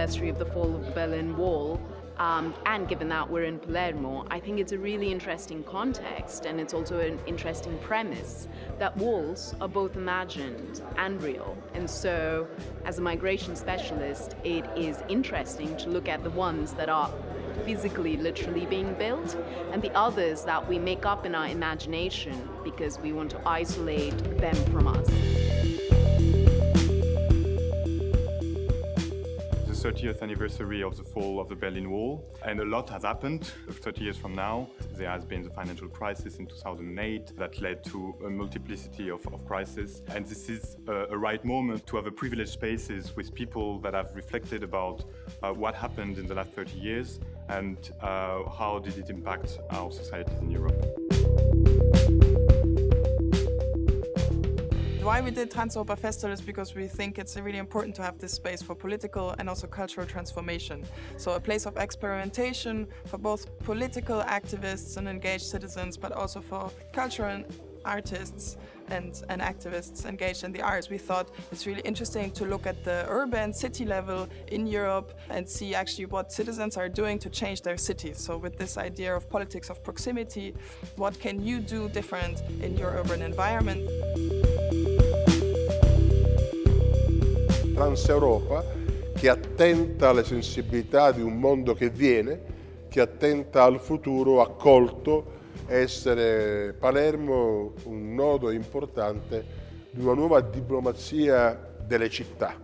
anniversary of the fall of the Berlin Wall, and given that we're in Palermo, I think it's a really interesting context, and it's also an interesting premise that walls are both imagined and real. And so, as a migration specialist, it is interesting to look at the ones that are physically, literally being built, and the others that we make up in our imagination because we want to isolate them from us. The 30th anniversary of the fall of the Berlin Wall, and a lot has happened 30 years from now. There has been the financial crisis in 2008 that led to a multiplicity of crises, and this is a right moment to have a privileged spaces with people that have reflected about what happened in the last 30 years and how did it impact our societies in Europe. Why we did TRANSEUROPA Festival is because we think it's really important to have this space for political and also cultural transformation. So a place of experimentation for both political activists and engaged citizens, but also for cultural artists and activists engaged in the arts. We thought it's really interesting to look at the urban city level in Europe and see actually what citizens are doing to change their cities. So with this idea of politics of proximity, what can you do different in your urban environment? TRANSEUROPA, che è attenta alle sensibilità di un mondo che viene, che è attenta al futuro, ha colto essere Palermo un nodo importante di una nuova diplomazia delle città,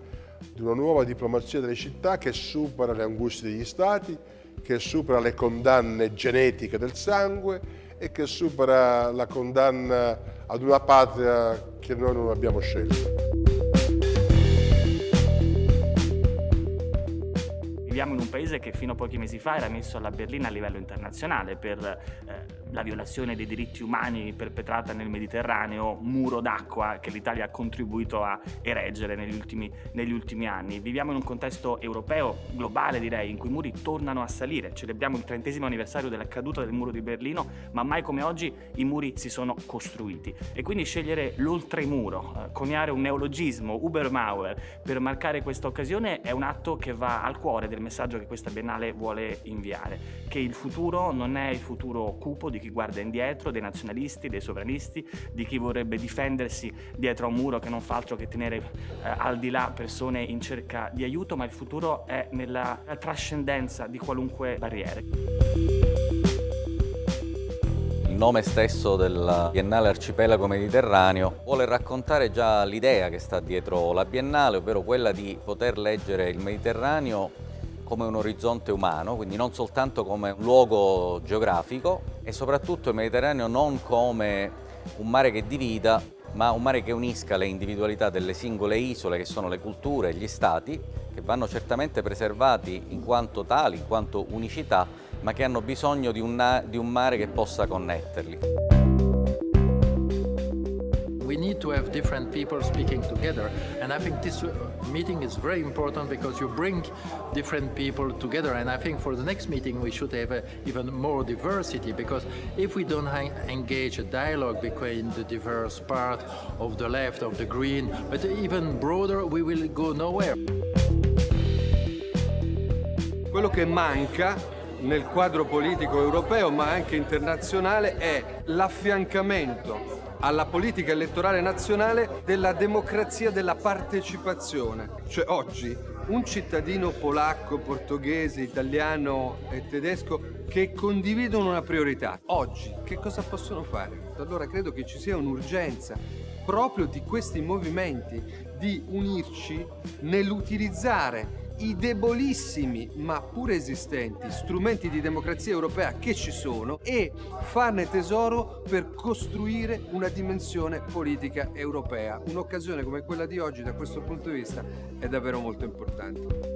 che supera le angustie degli stati, che supera le condanne genetiche del sangue e che supera la condanna ad una patria che noi non abbiamo scelto. Viviamo in un paese che fino a pochi mesi fa era messo alla berlina a livello internazionale per la violazione dei diritti umani perpetrata nel Mediterraneo, muro d'acqua che l'Italia ha contribuito a ereggere negli ultimi anni. Viviamo in un contesto europeo, globale direi, in cui i muri tornano a salire. Celebriamo il 30° anniversario della caduta del muro di Berlino, ma mai come oggi i muri si sono costruiti. E quindi scegliere l'Oltremuro, coniare un neologismo, ÜberMauer, per marcare questa occasione è un atto che va al cuore del messaggio che questa Biennale vuole inviare, che il futuro non è il futuro cupo di chi guarda indietro, dei nazionalisti, dei sovranisti, di chi vorrebbe difendersi dietro a un muro che non fa altro che tenere al di là persone in cerca di aiuto, ma il futuro è nella trascendenza di qualunque barriere. Il nome stesso della Biennale Arcipelago Mediterraneo vuole raccontare già l'idea che sta dietro la Biennale, ovvero quella di poter leggere il Mediterraneo come un orizzonte umano, quindi non soltanto come un luogo geografico e soprattutto il Mediterraneo non come un mare che divida, ma un mare che unisca le individualità delle singole isole che sono le culture e gli stati, che vanno certamente preservati in quanto tali, in quanto unicità, ma che hanno bisogno di un mare che possa connetterli. We need to have different people speaking together, and I think this meeting is very important because you bring different people together, and I think for the next meeting we should have even more diversity, because if we don't engage a dialogue between the diverse part of the left, of the green, but even broader, we will go nowhere. Quello che manca nel quadro politico europeo ma anche internazionale è l'affiancamento alla politica elettorale nazionale della democrazia della partecipazione. Cioè oggi un cittadino polacco, portoghese, italiano e tedesco che condividono una priorità, oggi che cosa possono fare? Allora credo che ci sia un'urgenza proprio di questi movimenti di unirci nell'utilizzare i debolissimi ma pure esistenti strumenti di democrazia europea che ci sono e farne tesoro per costruire una dimensione politica europea. Un'occasione come quella di oggi da questo punto di vista è davvero molto importante.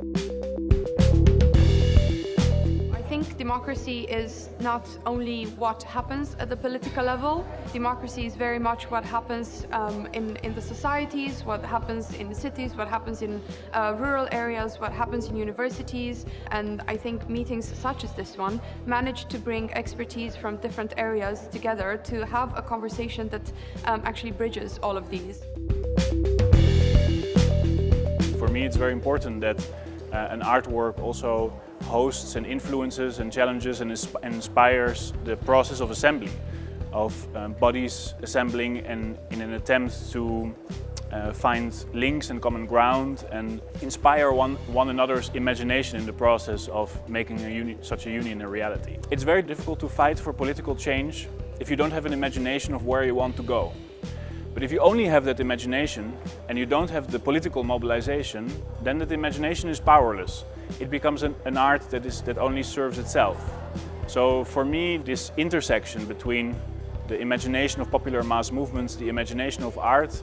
I think democracy is not only what happens at the political level. Democracy is very much what happens in the societies, what happens in the cities, what happens in rural areas, what happens in universities. And I think meetings such as this one manage to bring expertise from different areas together to have a conversation that actually bridges all of these. For me, it's very important that an artwork also hosts and influences and challenges and inspires the process of assembly, of bodies assembling and in an attempt to find links and common ground and inspire one another's imagination in the process of making such a union a reality. It's very difficult to fight for political change if you don't have an imagination of where you want to go. But if you only have that imagination and you don't have the political mobilization, then that imagination is powerless. It becomes an art that only serves itself. So for me, this intersection between the imagination of popular mass movements, the imagination of art,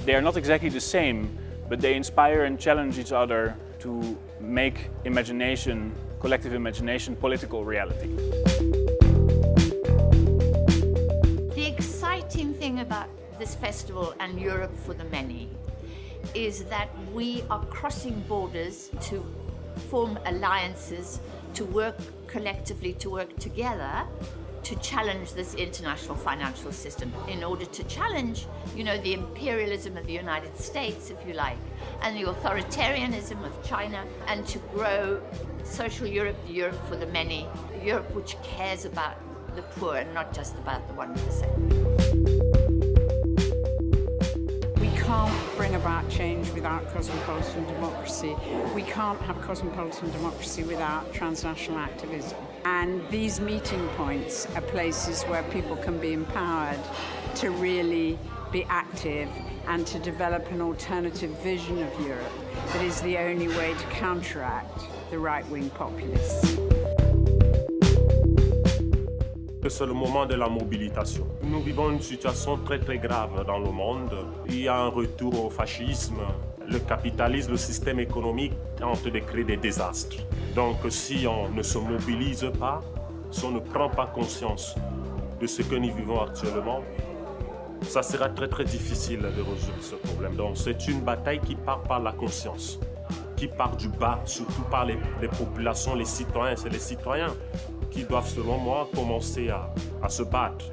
they are not exactly the same, but they inspire and challenge each other to make imagination, collective imagination, political reality. The exciting thing about this festival and Europe for the Many is that we are crossing borders to form alliances, to work collectively, to work together to challenge this international financial system, in order to challenge, the imperialism of the United States, if you like, and the authoritarianism of China, and to grow social Europe, the Europe for the many, a Europe which cares about the poor and not just about the 1%. We can't bring about change without cosmopolitan democracy. We can't have cosmopolitan democracy without transnational activism. And these meeting points are places where people can be empowered to really be active and to develop an alternative vision of Europe that is the only way to counteract the right-wing populists. C'est le moment de la mobilisation. Nous vivons une situation très grave dans le monde. Il y a un retour au fascisme. Le capitalisme, le système économique est en train de créer des désastres. Donc si on ne se mobilise pas, si on ne prend pas conscience de ce que nous vivons actuellement, ça sera très difficile de résoudre ce problème. Donc c'est une bataille qui part par la conscience, qui part du bas, surtout par les populations, les citoyens. C'est les citoyens qui doivent, selon moi, commencer à se battre.